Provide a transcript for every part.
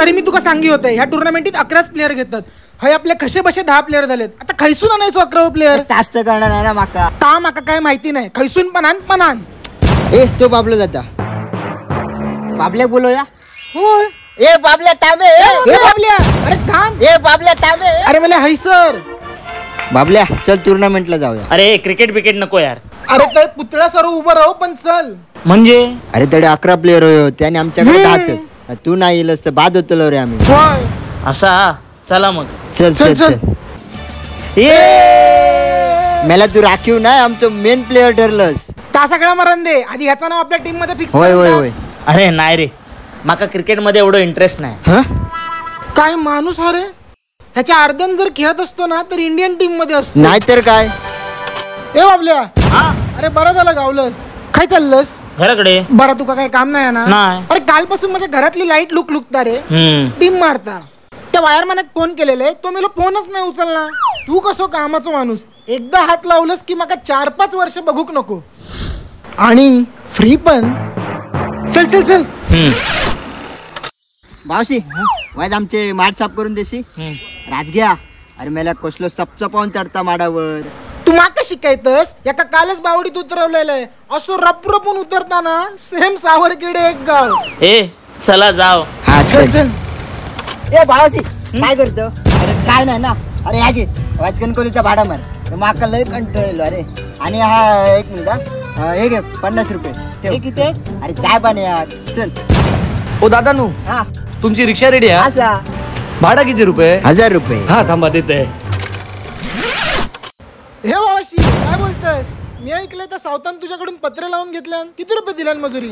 तरी मी तुका सांगी होते ह्या टुर्नामेंटीत 11च प्लेयर घेतात. हय आपले कसे बसे 10 प्लेयर झालेत. आता खैसून आणायचो 11 प्लेयर. जास्त करणार नाही ना माका. का माका काय माहिती नाही. खैसून पण आण. ए तो बाबलो जाता. बाबल्या बोलूया. होय. ए बाबल्या तांबे. ए बाबल्या अरे थांब. ए बाबल्या तांबे. अरे मला हय सर. बाबल्या चल टुर्नामेंटला जाऊया. अरे क्रिकेट बिकेट नको यार. अरे ते पुतळ्या सर्व उभं राहू पण चल. म्हणजे अरे तडे 11 प्लेयर होय त्याने आमच्याकडे 10च. तू नाही येलस तर बाद होतलो रे आम्ही. होय. असा चला मग. चल. मला तू राखीव नाही आमचं मेन प्लेयर ठरलंस. ता सगळा मरण दे आधी ह्याचं नाव आपल्या टीम मध्ये फिक्स. होय. अरे नाही रे माका क्रिकेट मध्ये एवढं इंटरेस्ट नाही. काय माणूस हा रे. ह्याच्या अर्धन जर खेळत असतो ना तर इंडियन टीम मध्ये असतो. नाहीतर काय. ए बाबल्या अरे बरं झालं गावलंस. काय चाललंस. घराकडे. बरं तुका काय काम नाही ना. नाही. अरे कालपासून माझ्या घरातली लाईट लुकता रे. टीम मारता. त्या वायरमॅनक फोन केलेले तो मला फोनच नाही उचलला. तू कसो कामाचो माणूस एकदा हात लावलंस की माका 4-5 वर्ष बघूक नको. आणि फ्री पण. चल मावशी वाज आमचे माठ साफ करून देशी. राजग्या अरे मला कसलो सपचपावून चढता माडावर. तू माका शिकायतस याका कालच बावडीत उतरवलेलंय. असो रपरपून उतरताना सेम सावरखेडे एक गाव. ए चला जाव. हा चल. ए भावाशी काय करतो. अरे काय नाही ना. अरे याची वाचकनकोलीचा भाडा मार माका लय कंटाळलो. अरे आणि हा 1 मिनिट हे घे 50 रुपये ठेव. किती. अरे चाय पाणी चल. ओ दादा नू हा तुमची रिक्षा रेडी आहे. असा भाडा किती रुपये. 1000 रुपये. हा थांबा देते. हे बाबाशी काय बोलतस. मी ऐकलंय त्या सावतान तुझ्याकडून पत्रे लावून घेतल्या. किती रुपये दिल्यान मजुरी.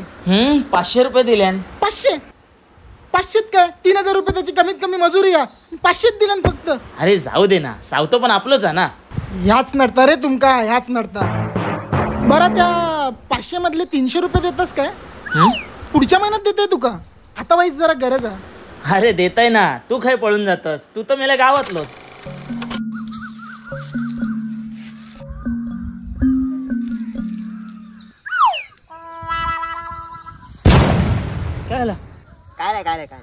500 रुपये दिल्यान. 500 काय 3000 रुपये त्याची कमीत कमी मजुरी या. 500 दिल्यान फक्त. अरे जाऊ दे ना सावतो पण आपलंच आहे ना. ह्याच नडता रे तुमका ह्याच नडता. बरं त्या 500 मधले 300 रुपये देतस काय. पुढच्या महिन्यात देते तुका. आता वाईस जरा गरज आहे. अरे देताय ना तू काय पळून जातस. तू तर मेल्या गावातलोच. काय काय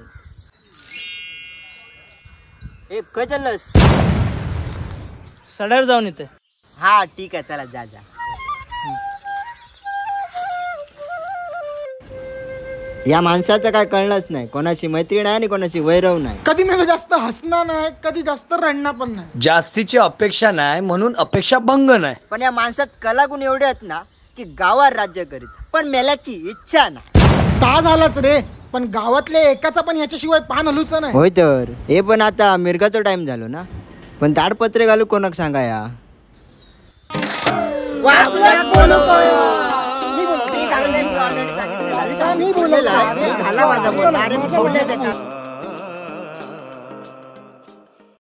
ए काय चाललंस. सड्यावर जाऊन येते. हा ठीक आहे चला जा. या माणसाचं काय कळलंच नाही. कोणाची मैत्री नाही आणि कोणाची वैरव नाही. कधी मला जास्त हसणार नाही कधी जास्त रडणार पण नाही. जास्तीची अपेक्षा नाही म्हणून अपेक्षा भंग नाही. पण या माणसात कलागुण एवढे आहेत ना की गावात राज्य करीत पण मेल्याची इच्छा नाही. ता झालाच रे. पण गावातले एकाचा पण याच्याशिवाय पान हलूच नाही. होय तर हे पण आता मिरगाचा टाइम झालो ना. पण ताडपत्रे घालू कोणाक सांगा या. मी बोलला